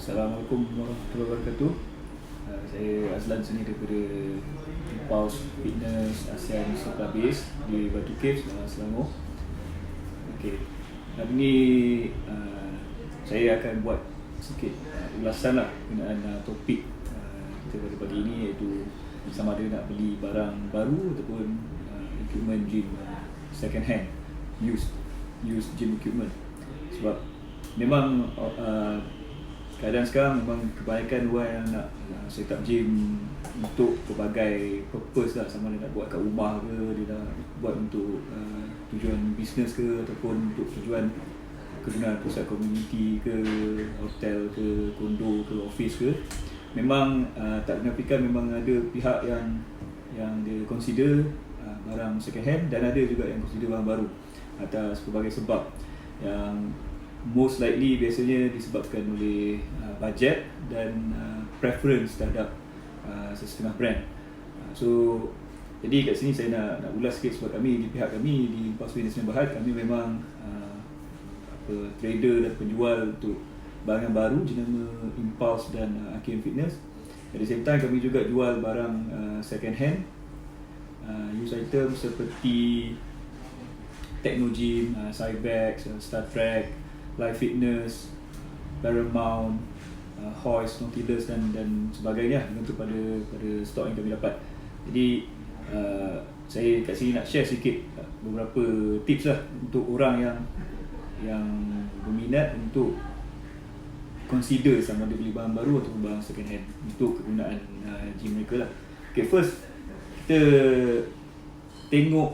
Assalamualaikum warahmatullahi wabarakatuh. Saya Azlan sini daripada Pulse Fitness ASEAN Soka Base di Batu Caves, Selangor. Okey. Hari ni saya akan buat sikit ulasan lah mengenai topik kita pada pagi ini, iaitu sama ada nak beli barang baru ataupun equipment gym second hand, used gym equipment. Sebab memang keadaan sekarang memang kebanyakan orang yang nak set up gym untuk pelbagai purpose lah, sama ada nak buat kat rumah ke, dia nak buat untuk tujuan bisnes ke, ataupun untuk tujuan kegunaan pusat komuniti ke, hotel ke, kondo ke, office ke. Memang tak dinafikan memang ada pihak yang dia consider barang second hand, dan ada juga yang consider barang baru atas pelbagai sebab yang most likely biasanya disebabkan oleh budget dan preference terhadap sesetengah brand. So jadi kat sini saya nak ulas sikit, sebab kami di pihak kami di Pastikan kami memang trader dan penjual untuk barang baru jenama Impulse dan Akim Fitness. At the same time kami juga jual barang second hand, used item seperti Techno Gym, Cybex, Star Trek, Live Fitness, Paramount, Hoist, Nautilus dan sebagainya, untuk pada stok yang kami dapat. Jadi saya kat sini nak share sikit beberapa tips lah untuk orang yang berminat untuk consider sama ada beli barang baru atau barang second hand untuk kegunaan gym mereka lah. Okay, first kita tengok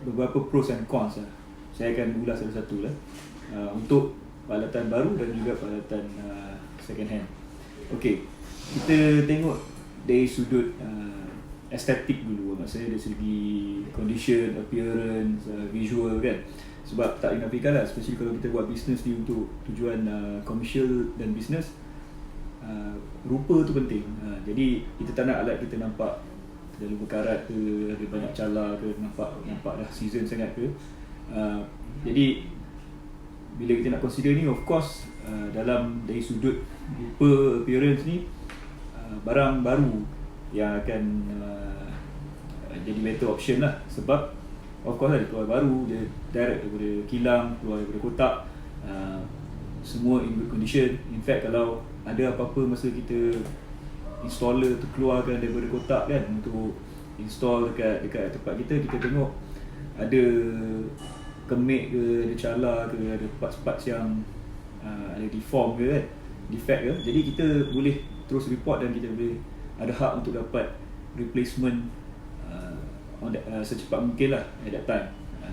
beberapa pros and cons lah. Saya akan ulas satu-satu lah untuk peralatan baru dan juga peralatan second hand. Okey, kita tengok dari sudut estetik dulu, maksudnya dari segi condition, appearance, visual kan. Sebab tak dinafikan lah, especially kalau kita buat bisnes ni untuk tujuan komersial dan bisnes, rupa tu penting. Jadi kita tak nak alat kita nampak terlalu berkarat ke, ada banyak cala ke, nampak dah season sangat ke. Jadi bila kita nak consider ni, of course dalam dari sudut rupa, appearance ni, barang baru yang akan jadi better option lah. Sebab of course lah, dia keluar baru, dia direct daripada kilang, keluar daripada kotak, semua in good condition. In fact, kalau ada apa-apa masa kita installer tu keluarkan daripada kotak kan, untuk install dekat tempat kita tengok ada kemik ke, ada cala ke, ada parts-parts yang ada deform ke kan, defect ke. Jadi kita boleh terus report dan kita boleh ada hak untuk dapat replacement secepat mungkin lah at that time.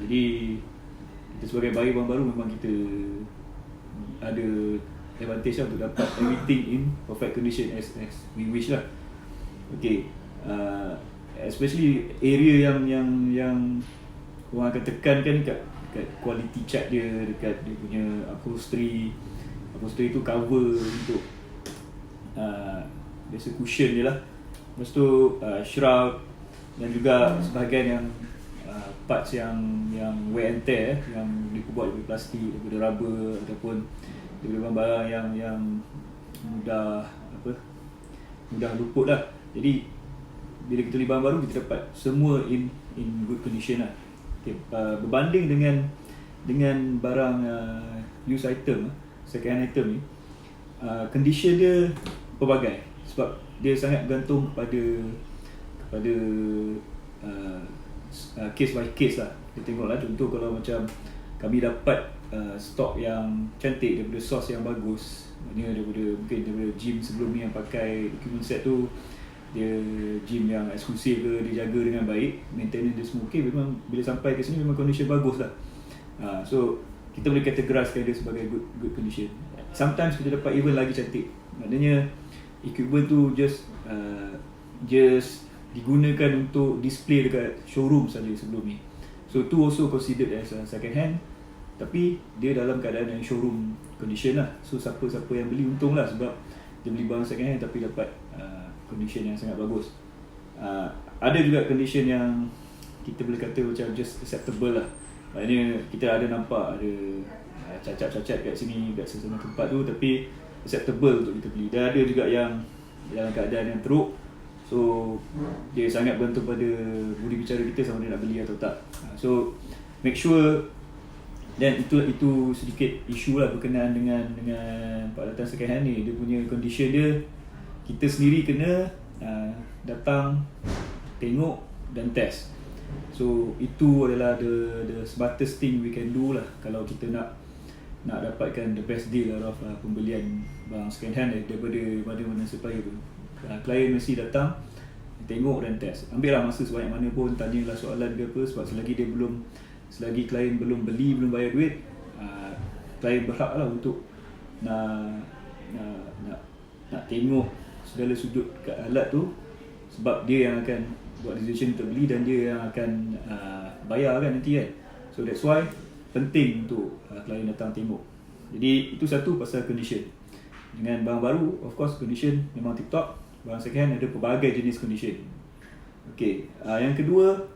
Jadi kita sebagai buyer barang baru memang kita ada advantage lah untuk dapat everything in perfect condition as we wish lah. Okay, especially area yang orang akan tekankan dekat quality check dia, dekat dia punya upholstery tu cover untuk biasa cushion je lah. Lepas tu shroud, dan juga sebahagian yang parts yang wear and tear, yang dibuat daripada plastik, daripada rubber, ataupun daripada barang yang mudah luput lah. Jadi bila kita beli barang baru, kita dapat semua in good condition lah. Okay, berbanding dengan barang used item, second hand item ni, condition dia pelbagai, sebab dia sangat bergantung kepada case by case lah. Kita tengoklah, contoh kalau macam kami dapat stok yang cantik daripada source yang bagus, maknanya mungkin daripada gym sebelum ni yang pakai equipment set tu, dia gym yang eksklusif ke, dia jaga dengan baik, maintenance dia semua okay, memang bila sampai ke sini memang condition bagus lah. So kita boleh categorise dia sebagai good condition. Sometimes kita dapat even lagi cantik, maknanya equipment tu just digunakan untuk display dekat showroom saja sebelum ni. So tu also considered as second hand, tapi dia dalam keadaan yang showroom condition lah. So siapa yang beli untung lah, sebab dia beli barang second hand tapi dapat condition yang sangat bagus. Ada juga condition yang kita boleh kata macam just acceptable lah. Maknanya kita ada nampak ada cacat-cacat kat sini, kat sesama tempat tu, tapi acceptable untuk kita beli. Dan ada juga yang dalam keadaan yang teruk, so dia sangat bergantung pada budi bicara kita sama dia nak beli atau tak. So make sure, dan itu sedikit isu lah berkenaan dengan peralatan second hand ni. Dia punya condition dia, kita sendiri kena datang tengok dan test. So itu adalah the smartest thing we can do lah kalau kita nak dapatkan the best deal out of pembelian barang second hand daripada mana supplier tu. Klien mesti datang tengok dan test. Ambil lah masa sebanyak mana pun, tanyalah soalan ke apa, sebab selagi klien belum beli, belum bayar duit, klien berhak lah untuk nak tengok segala sudut kat alat tu, sebab dia yang akan buat decision untuk beli dan dia yang akan bayar kan nanti kan. So that's why penting untuk klien datang tengok. Jadi itu satu pasal condition. Dengan barang baru, of course condition memang tip-top. Barang second hand ada pelbagai jenis condition. Okay, yang kedua,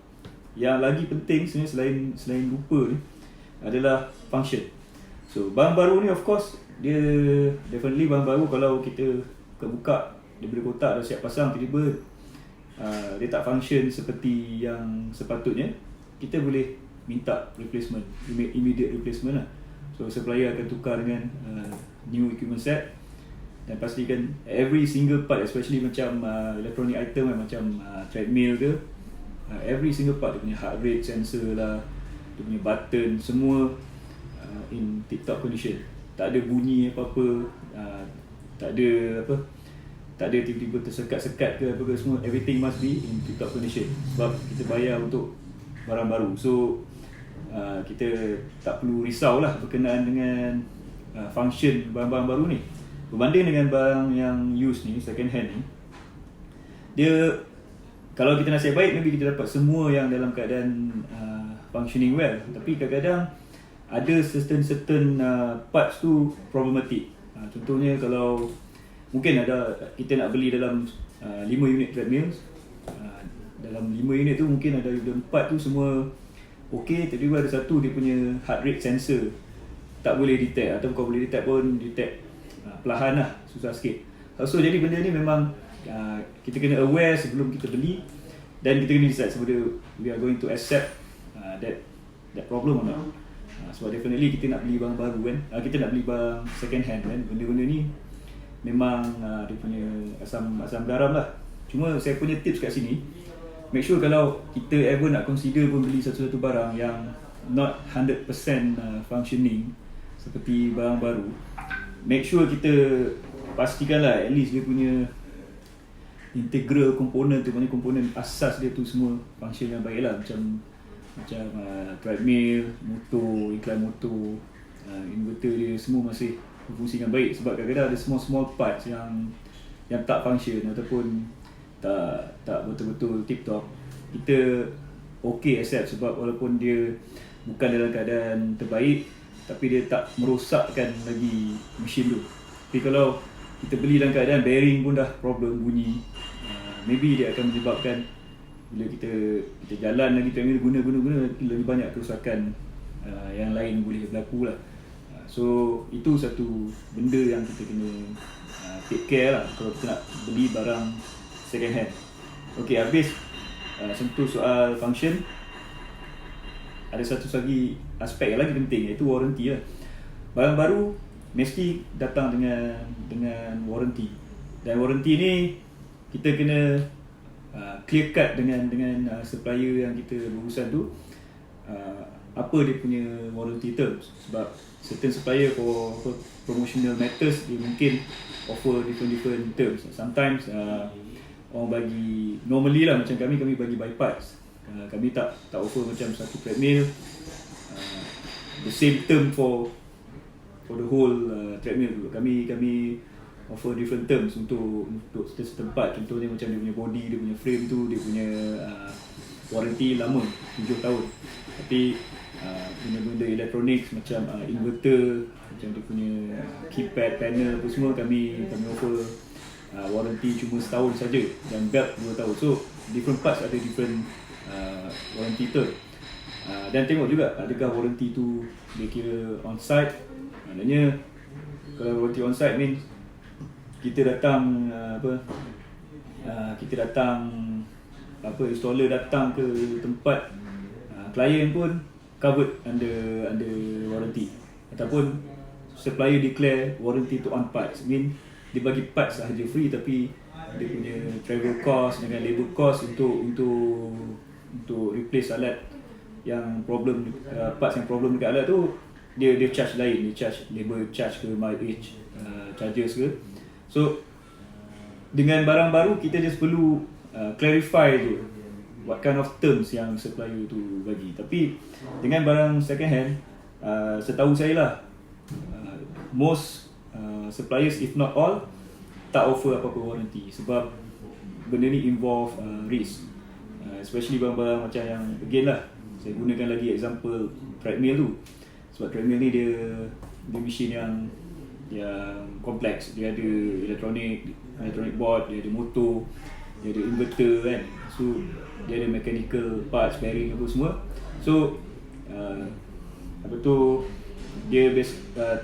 yang lagi penting sebenarnya selain rupa ni adalah function. So barang baru ni of course dia definitely barang baru, kalau kita buka daripada kotak dah siap pasang, tiba-tiba dia tak function seperti yang sepatutnya, kita boleh minta replacement, immediate replacement lah. So supplier akan tukar dengan new equipment set, dan pastikan every single part, especially macam electronic item macam treadmill ke, every single part, dia punya heart rate sensor lah, dia punya button, semua in tip-top condition. Tak ada bunyi apa-apa, tak ada tiba-tiba tersekat-sekat ke apa ke, semua everything must be in tip-top condition, sebab kita bayar untuk barang baru. So kita tak perlu risau lah berkenaan dengan function barang-barang baru ni. Berbanding dengan barang yang used ni, second hand ni, dia kalau kita nasib baik, maybe kita dapat semua yang dalam keadaan functioning well, tapi kadang-kadang ada certain parts tu problematic. Contohnya kalau mungkin kita nak beli dalam 5 unit treadmills, dalam 5 unit tu mungkin ada 4 tu semua okey, tiba-tiba ada satu dia punya heart rate sensor tak boleh detect, atau bukan boleh detect pun, detect perlahan lah, susah sikit. So jadi benda ni memang kita kena aware sebelum kita beli, dan kita kena decide whether we are going to accept that problem or not. Sebab definitely kita nak beli barang baru kan, kita nak beli barang second hand kan, benda-benda ni memang dia punya asam garam lah. Cuma saya punya tips kat sini, make sure kalau kita ever nak consider pun beli satu-satu barang yang not 100% functioning seperti barang baru, make sure kita pastikan lah at least dia punya integral komponen tu, maknanya komponen asas dia tu semua function yang baik lah. Macam treadmill, motor, iklan motor, inverter dia semua masih berfungsi dengan baik. Sebab kadang-kadang ada small parts yang tak function ataupun tak betul-betul tip top, kita okay accept, sebab walaupun dia bukan dalam keadaan terbaik, tapi dia tak merosakkan lagi mesin tu. Tapi kalau kita beli dalam keadaan bearing pun dah problem bunyi, maybe dia akan menyebabkan bila kita jalan lagi treadmill, guna lebih banyak kerosakan yang lain boleh berlaku lah. So itu satu benda yang kita kena take care lah kalau kita nak beli barang second hand. Okay, habis sentuh soal function, ada satu lagi aspek yang lagi penting, iaitu warranty lah. Barang baru mesti datang dengan warranty, dan warranty ni kita kena clear cut dengan supplier yang kita berurusan tu, apa dia punya warranty terms. Sebab certain supplier for promotional matters, dia mungkin offer different terms. Sometimes orang bagi, normally lah macam kami bagi by parts. Kami tak offer macam satu treadmill the same term for the whole treadmill tu. Kami offer different terms untuk setempat. Contohnya macam dia punya body, dia punya frame tu, dia punya warranty lama 7 tahun. Tapi benda-benda elektronik macam inverter, macam dia punya keypad, panel apa semua, kami offer warranty cuma setahun saja, dan belt 2 tahun. So different parts ada different warranty term. Dan tengok juga adakah warranty tu dia kira on-site. Maknanya kalau warranty on-site means kita datang installer datang ke tempat, klien pun covered under warranty, ataupun supplier declare warranty tu on parts, mean dia bagi parts sahaja free, tapi dia punya travel cost dengan labor cost untuk replace alat yang problem, parts yang problem dekat alat tu, dia charge lain, dia charge labor charge ke mileage charges ke. So dengan barang baru kita just perlu clarify je what kind of terms yang supplier tu bagi. Tapi dengan barang second hand, setahu saya lah, most suppliers if not all tak offer apa-apa warranty, sebab benda ni involve risk, especially barang-barang macam yang again lah, saya gunakan lagi example treadmill tu. Sebab treadmill ni dia machine yang kompleks, dia ada electronic board, dia ada motor, dia ada inverter kan, so dia ada mechanical parts, bearing apa semua. So dia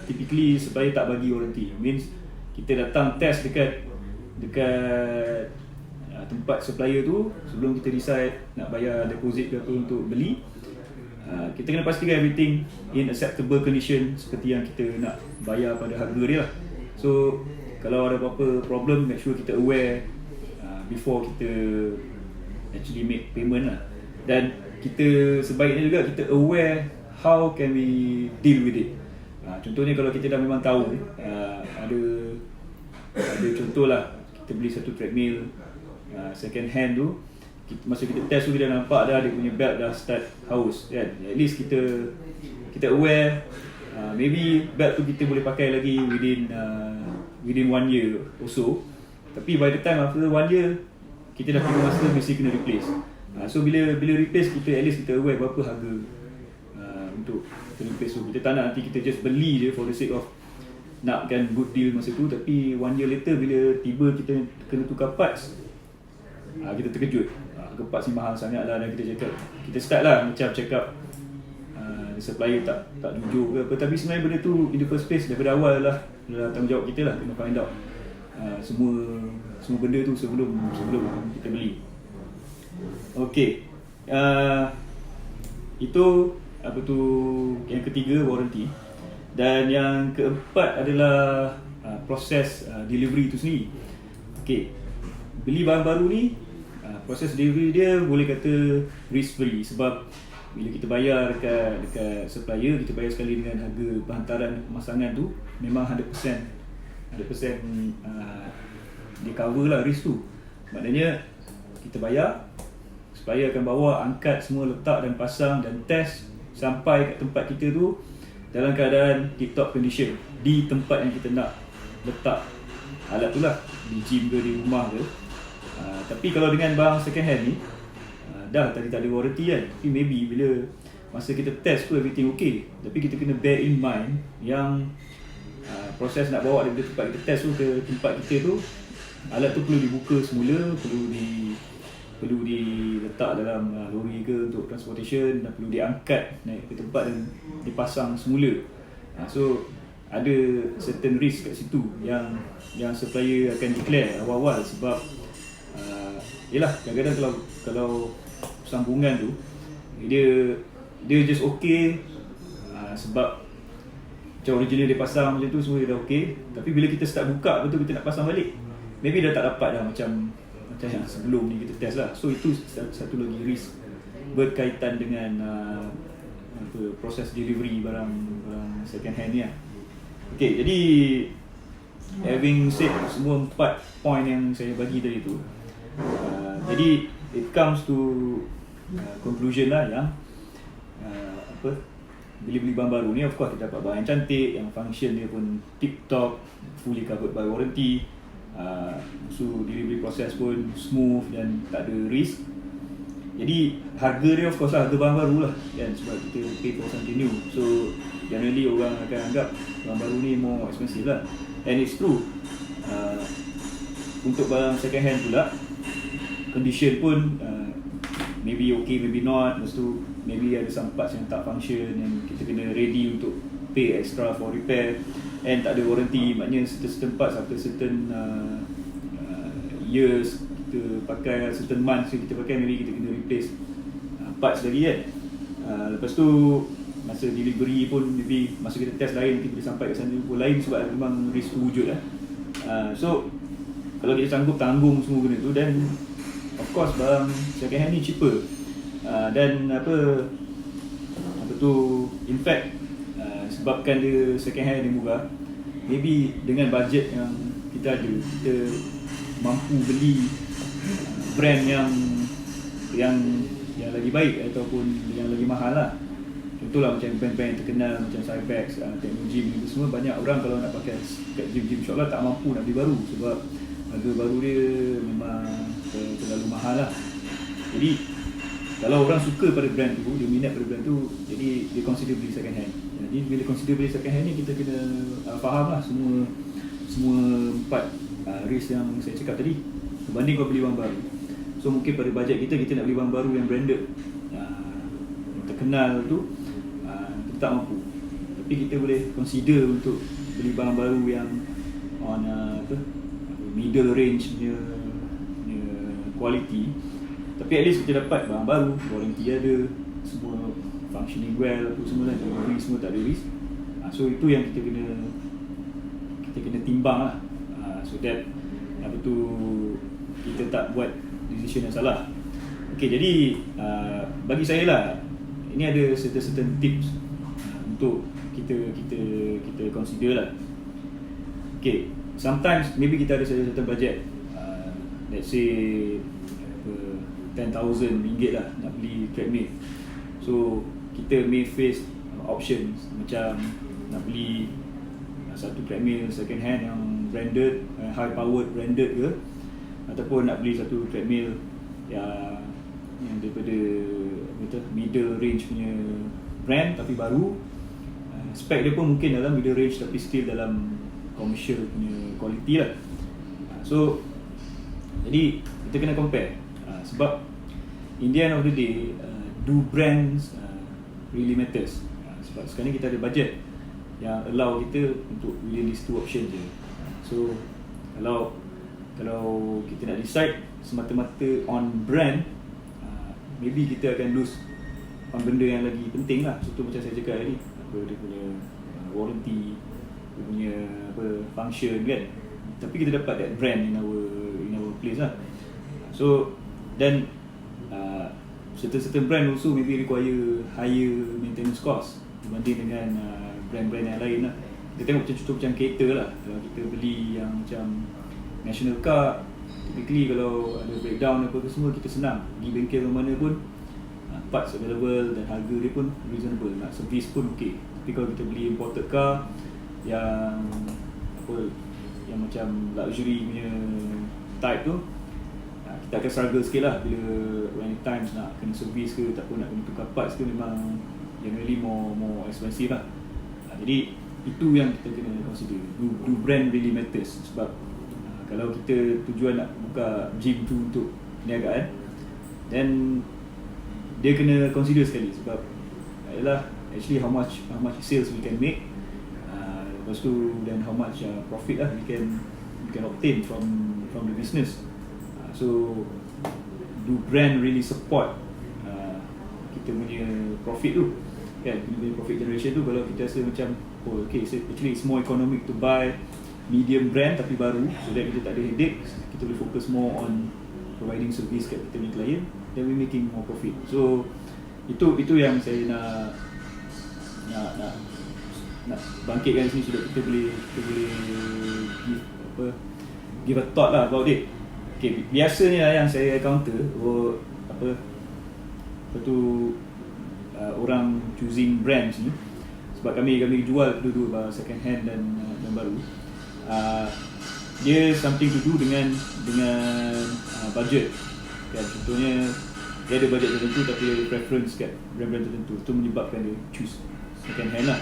typically supplier tak bagi warranty, means kita datang test dekat tempat supplier tu sebelum kita decide nak bayar deposit ke apa untuk beli. Kita kena pastikan everything in acceptable condition seperti yang kita nak bayar pada harga dia lah. So kalau ada apa-apa problem, make sure kita aware before kita actually make payment lah. Dan kita sebaiknya juga kita aware how can we deal with it. Contohnya kalau kita dah memang tahu, ada contoh lah, kita beli satu treadmill second hand tu, masa kita test tu kita nampak dah dia punya belt dah start haus kan. At least kita aware, maybe belt tu kita boleh pakai lagi within 1 year or so. Tapi by the time after 1 year, kita dah kena masa mesti kena replace. So bila replace, kita at least kita aware berapa harga untuk kita replace tu. Kita tak nak nanti kita just beli je for the sake of nakkan good deal masa tu, tapi 1 year later bila tiba kita kena tukar parts, kita terkejut, harga parts ni mahal sangat lah. Dan kita start lah macam check up supplier tak jujur ke apa. Tapi sebenarnya benda tu in the first place daripada awal lah tanggungjawab kita lah, kena find out semua benda tu sebelum kita beli. Okay, itu yang ketiga, warranty. Dan yang keempat adalah proses delivery tu sendiri. Okay, beli barang baru ni, proses delivery dia boleh kata risk free, sebab bila kita bayar dekat supplier, kita bayar sekali dengan harga penghantaran pemasangan tu, memang 100% dia cover lah risk tu. Maknanya kita bayar, supplier akan bawa, angkat semua, letak dan pasang dan test sampai kat tempat kita tu dalam keadaan tip-top condition di tempat yang kita nak letak alat tu lah, di gym ke, di rumah ke. Tapi kalau dengan barang second hand ni, dah tadi tak ada warranty kan, tapi maybe bila masa kita test tu everything okay, tapi kita kena bear in mind yang proses nak bawa daripada tempat kita test tu ke tempat kita tu, alat tu perlu dibuka semula, perlu diletak dalam lori ke untuk transportation, dan perlu diangkat naik ke tempat dan dipasang semula. So ada certain risk kat situ yang supplier akan declare awal-awal, sebab yelah, kadang-kadang kalau sambungan tu dia just okay, sebab macam original dia pasang macam tu, semua dia dah okay. Tapi bila kita start buka betul, kita nak pasang balik, maybe dah tak dapat dah macam yang sebelum ni kita test lah. So itu satu lagi risk berkaitan dengan proses delivery barang second hand ni lah. Okay, jadi having said semua 4 point yang saya bagi tadi tu, jadi it comes to conclusion lah yang bila beli barang baru ni, of course kita dapat barang yang cantik, yang function dia pun tip top, fully covered by warranty, so delivery process pun smooth dan tak ada risk. Jadi harga dia of course lah harga barang baru lah kan, sebab kita pay for something new. So generally orang akan anggap barang baru ni more expensive lah, and it's true. Untuk barang second hand pula, condition pun maybe okay, maybe not. Lepas tu maybe ada some parts yang tak function, yang kita kena ready untuk pay extra for repair, and tak ada warranty, maknanya certain parts after certain years kita pakai, certain months kita pakai, maybe kita kena replace parts lagi kan. Lepas tu masa delivery pun, maybe masa kita test lain, kita boleh sampai ke sana pun lain, sebab memang risiko wujud lah. So kalau kita sanggup tanggung semua benda tu, dan of course barang second hand ni cheaper, dan apa tu, in fact sebabkan dia second hand dia murah, maybe dengan budget yang kita ada, kita mampu beli brand yang lagi baik ataupun yang lagi mahal lah. Contohlah macam brand-brand yang terkenal macam Cybex, teknologi ni semua, banyak orang kalau nak pakai kat gym-gym insyaAllah tak mampu nak beli baru, sebab harga baru dia memang terlalu mahal lah. Jadi kalau orang suka pada brand tu, dia minat pada brand tu, jadi dia consider beli second hand. Jadi bila consider beli second hand ni, kita kena faham lah semua 4 risk yang saya cakap tadi, berbanding kau beli barang baru. So mungkin pada bajet kita nak beli barang baru yang branded, yang terkenal tu, kita tak mampu. Tapi kita boleh consider untuk beli barang baru yang on middle range punya quality, tapi at least kita dapat barang baru, warranty ada, semua functioning well, apa semua lah, delivery semua tak ada risk. So itu yang kita kena timbang lah, so that kita tak buat decision yang salah. Okay, jadi bagi saya lah, ini ada certain tips untuk kita consider lah. Okay, sometimes maybe kita ada certain budget, let's say $10,000 lah nak beli treadmill. So kita may face options macam nak beli satu treadmill second hand yang branded, high powered branded ke, ataupun nak beli satu treadmill yang daripada middle range punya brand tapi baru, spec dia pun mungkin dalam middle range tapi still dalam commercial punya quality lah. So jadi kita kena compare, sebab in the end of the day, do brands really matters. Sebab sekarang ni kita ada budget yang allow kita untuk within these 2 options je. So kalau kita nak decide semata-mata on brand, maybe kita akan lose on benda yang lagi penting lah. Contoh macam saya cakap tadi, dia punya warranty, dia punya function kan, tapi kita dapat that brand in our place lah. So then certain brand also maybe require higher maintenance cost dibanding dengan brand-brand yang lain lah. Kita tengok contoh macam kereta lah, kalau kita beli yang macam national car, typically kalau ada breakdown apa ke semua, kita senang pergi bengkel mana pun, parts available dan harga dia pun reasonable, nak service pun okey. Tapi kalau kita beli imported car yang macam luxury punya type tu, kita akan struggle sikit lah bila when times nak kena service ke, ataupun nak kena tukar parts ke, memang generally more expensive lah. Jadi itu yang kita kena consider, do brand really matters. Sebab kalau kita tujuan nak buka gym tu untuk perniagaan, then dia kena consider sekali, sebab adalah actually how much sales we can make, lepas tu dan how much profit lah we can obtain from the business. So do brand really support kita punya profit tu kan, kita punya profit generation tu. Kalau kita rasa macam actually it's more economic to buy medium brand tapi baru, so that kita tak ada headache, kita boleh fokus more on providing service kat kita punya client, then we making more profit. So itu yang saya nak bangkitkan sini, sudah kita boleh give a thought lah about it. Okay, biasanya yang saya counter orang choosing brands ni, sebab kami jual dua-dua second hand dan baru, dia something to do dengan budget kan. Contohnya dia ada budget tertentu tapi dia ada preference kat brand-brand tertentu, itu menyebabkan dia choose second hand lah.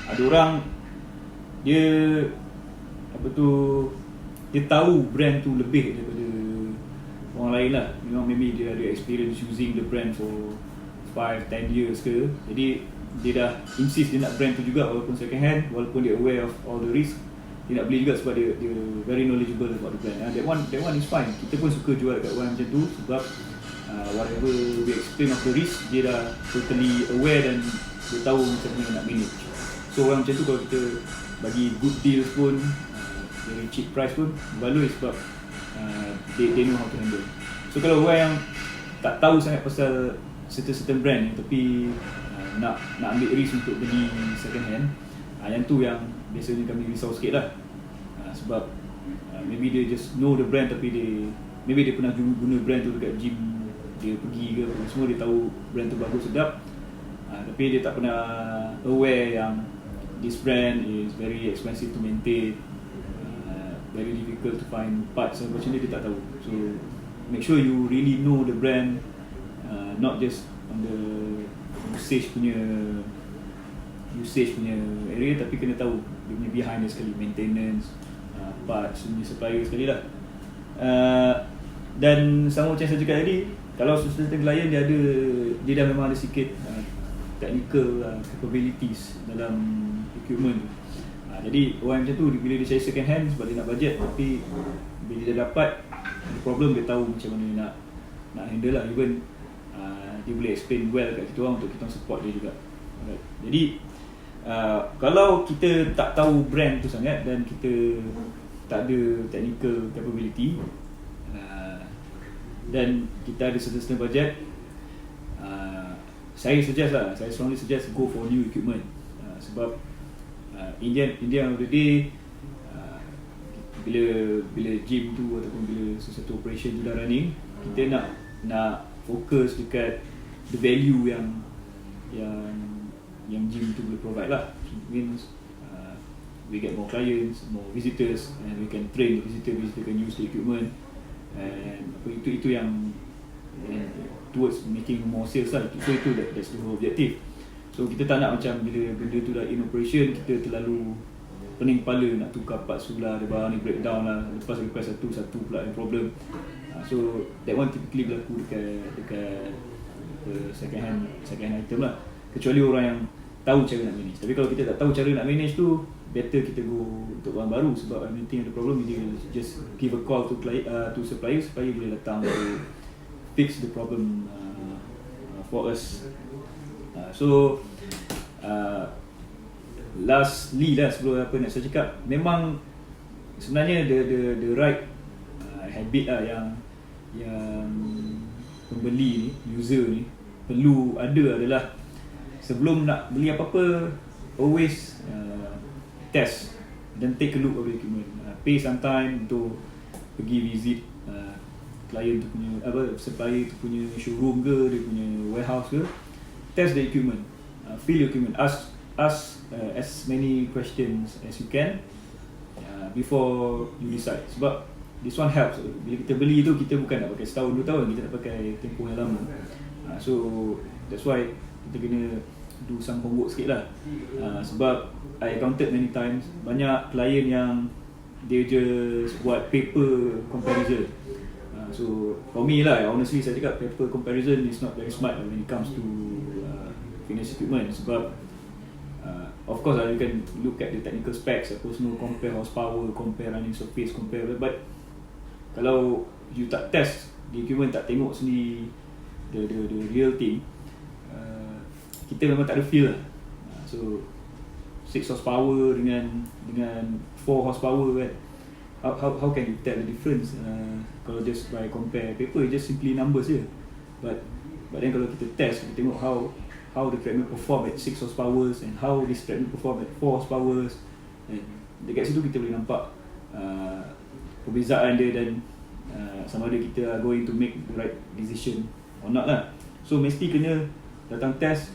Ada orang dia dia tahu brand tu lebih daripada orang lain lah. Memang maybe dia ada experience using the brand for 5-10 years ke. Jadi dia dah insist dia nak brand tu juga walaupun second hand, walaupun dia aware of all the risk, dia nak beli juga sebab dia very knowledgeable about the brand. That one is fine. Kita pun suka jual dekat orang macam tu sebab whatever we explain of the risk, dia dah totally aware dan dia tahu macam mana nak manage. So orang macam tu kalau kita bagi good deals pun, very cheap price pun, baloi sebab they know how to handle. So kalau orang yang tak tahu sangat pasal certain brand ni, tapi nak ambil risk untuk beli second hand, yang tu yang biasanya kami risau sikit lah. Sebab maybe dia just know the brand, tapi maybe dia pernah guna brand tu dekat gym dia pergi ke, semua dia tahu brand tu bagus, sedap, tapi dia tak pernah aware yang this brand is very expensive to maintain, very difficult to find parts, macam ni dia tak tahu. So make sure you really know the brand, not just on the usage punya area, tapi kena tahu dia punya behind dia sekali, maintenance, parts punya supplier sekali lah. Dan sama macam saya cakap tadi, kalau certain client dia dah memang ada sikit technical capabilities dalam equipment. Jadi orang macam tu bila dia cari second hand sebab dia nak budget, tapi bila dia dapat problem, dia tahu macam mana nak handle lah. Even dia boleh explain well kat kita orang untuk kita support dia juga. Alright. Jadi kalau kita tak tahu brand tu sangat dan kita tak ada technical capability, dan kita ada certain budget, saya strongly suggest go for new equipment. Sebab in the end of the day, bila gym tu ataupun bila sesuatu operation tu dah running, kita nak fokus dekat the value yang gym tu boleh provide lah. It means we get more clients, more visitors, and we can train the visitor can use the equipment, and itu yang towards making more sales lah. So that's the whole objective. So kita tak nak macam bila benda tu dah in operation, kita terlalu pening kepala nak tukar parts tu lah, ada barang ni breakdown lah, lepas repair satu pula ada problem. So that one typically berlaku dekat second hand item lah, kecuali orang yang tahu cara nak manage. Tapi kalau kita tak tahu cara nak manage tu, better kita go untuk barang baru, sebab anything ada problem, dia just give a call to supplier boleh datang to fix the problem for us. So lastly lah, sebelum apa nak saya cakap, memang sebenarnya the right habit lah yang pembeli ni, user ni perlu ada adalah sebelum nak beli apa-apa, always test dan take a look of the equipment. Pay some time untuk pergi visit client tu punya supplier tu punya showroom ke, dia punya warehouse ke, test the equipment, feel the equipment, ask as many questions as you can before you decide. Sebab this one helps. Bila kita beli tu, kita bukan nak pakai setahun 2 tahun, kita nak pakai tempoh yang lama. So that's why kita kena do some homework sikit lah. Sebab I encountered many times banyak klien yang dia just buat paper comparison. So for me lah, honestly saya cakap paper comparison is not very smart when it comes to fitness equipment. Sebab of course you can look at the technical specs, semua compare horsepower, compare running surface, compare, but kalau you tak test the equipment, tak tengok sendiri the real thing, kita memang tak ada feel lah. So 6 horsepower dengan 4 horsepower kan, how can you tell the difference kalau just by compare paper, just simply numbers je. But then kalau kita test, kita tengok how the treadmill perform at 6 horsepower and how this treadmill perform at 4 horsepower, and dekat situ kita boleh nampak perbezaan dia dan sama ada kita are going to make the right decision or not lah. So mesti kena datang test,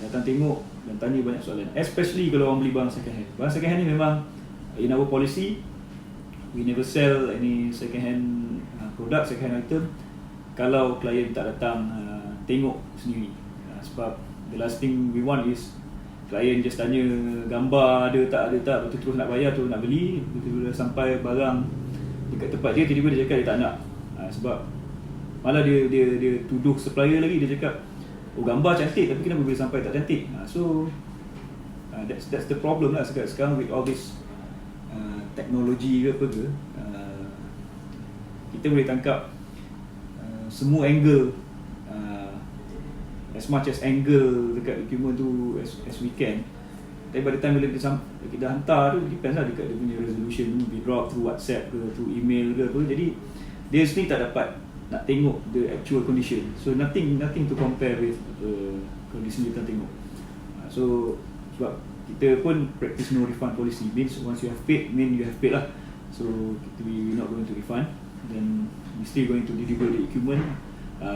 datang tengok dan tanya banyak soalan, especially kalau orang beli barang second hand. Barang second hand ni memang in our policy, we never sell any second hand product, second hand item kalau klien tak datang tengok sendiri. Sebab the last thing we want is klien just tanya gambar ada tak, betul terus nak bayar, terus nak beli, betul dah sampai barang dekat tempat dia, tiba-tiba dia cakap dia tak nak. Sebab malah dia tuduh supplier lagi, dia cakap gambar cantik tapi kenapa boleh sampai tak cantik. So that's the problem lah sekarang with all this teknologi ke apa ke, kita boleh tangkap semua angle, as much as angle dekat dokumen tu as we can. Tapi pada time bila kita hantar tu, depends lah dekat dia punya resolution tu, be drop through WhatsApp ke, through email ke apa. Jadi dia sendiri tak dapat nak tengok the actual condition. So nothing to compare with kondisi kita tengok. So sebab kita pun practice no refund policy, means once you have paid, you have paid lah. So we not going to refund, then we still going to deliver the equipment.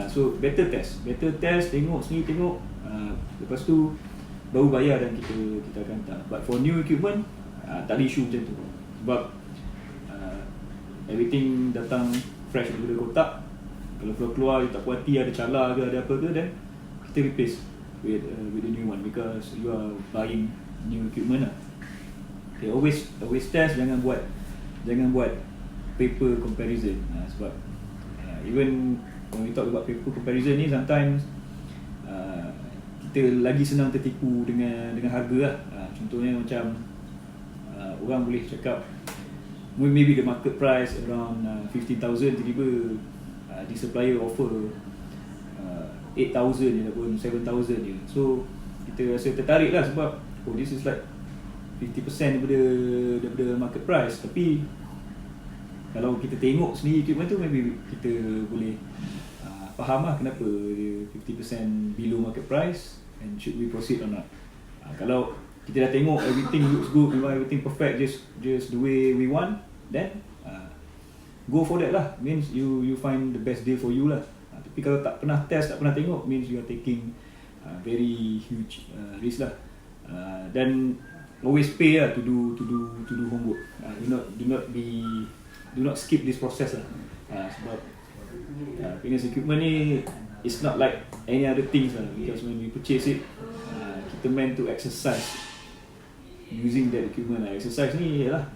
So better test, tengok sini, tengok, lepas tu baru bayar dan kita akan hantar. But for new equipment, tak ada issue macam tu. Sebab everything datang fresh daripada kotak. Kalau keluar you tak puas hati, ada cala ke, ada apa ke, then kita replace with the new one, because you are buying new equipment lah. Okay, always test, jangan buat paper comparison. Sebab even when we talk about paper comparison ni, sometimes kita lagi senang tertipu dengan harga lah. Contohnya macam orang boleh cakap maybe the market price around 15,000, tiba-tiba the supplier offer 8,000 je ataupun 7,000 je. So kita rasa tertarik lah sebab this is like 50% daripada market price. Tapi kalau kita tengok sendiri equipment tu, maybe kita boleh faham lah kenapa dia 50% below market price, and should we proceed or not. Kalau kita dah tengok everything looks good, we want everything perfect, just the way we want, then go for that lah. Means you find the best deal for you lah. Tapi kalau tak pernah test, tak pernah tengok, means you are taking very huge risk lah. Dan always pay lah to do homework. Do not skip this process lah. Sebab fitness equipment ni, it's not like any other things lah, because when we purchase it, kita meant to exercise using that equipment lah. Exercise ni ialah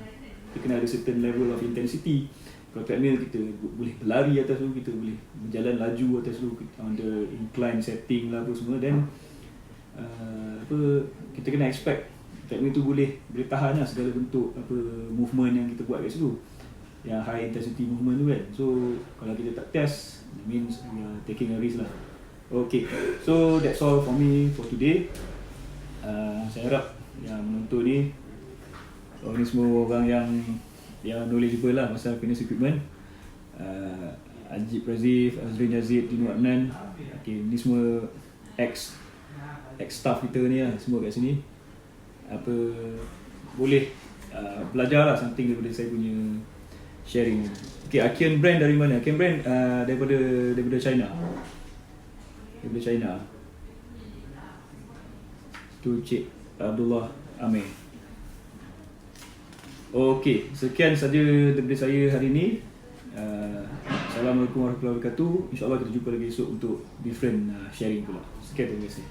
kita kena ada certain level of intensity. Kalau treadmill, kita boleh berlari atas tu, kita boleh berjalan laju atas tu, on the incline setting lah apa semua. Then kita kena expect treadmill tu boleh tahan lah segala bentuk movement yang kita buat kat situ, yang high intensity movement tu kan. So kalau kita tak test, it means we are taking a risk lah. Okay, so that's all for me for today. Saya harap yang menonton ni, ni semua orang yang knowledgeable lah pasal fitness equipment. Ajib Razif, Azrin Yazid, Dino Adnan. Okay, ni semua ex-staff kita ni lah, semua kat sini. Boleh belajar lah something daripada saya punya sharing. Okay, Akian brand dari mana? Akian brand daripada China. Daripada China. Tu Cik Abdullah Amir. Okey, sekian saja daripada saya hari ini. Assalamualaikum warahmatullahi wabarakatuh. InsyaAllah kita jumpa lagi esok untuk different sharing pula. Sekian, terima kasih.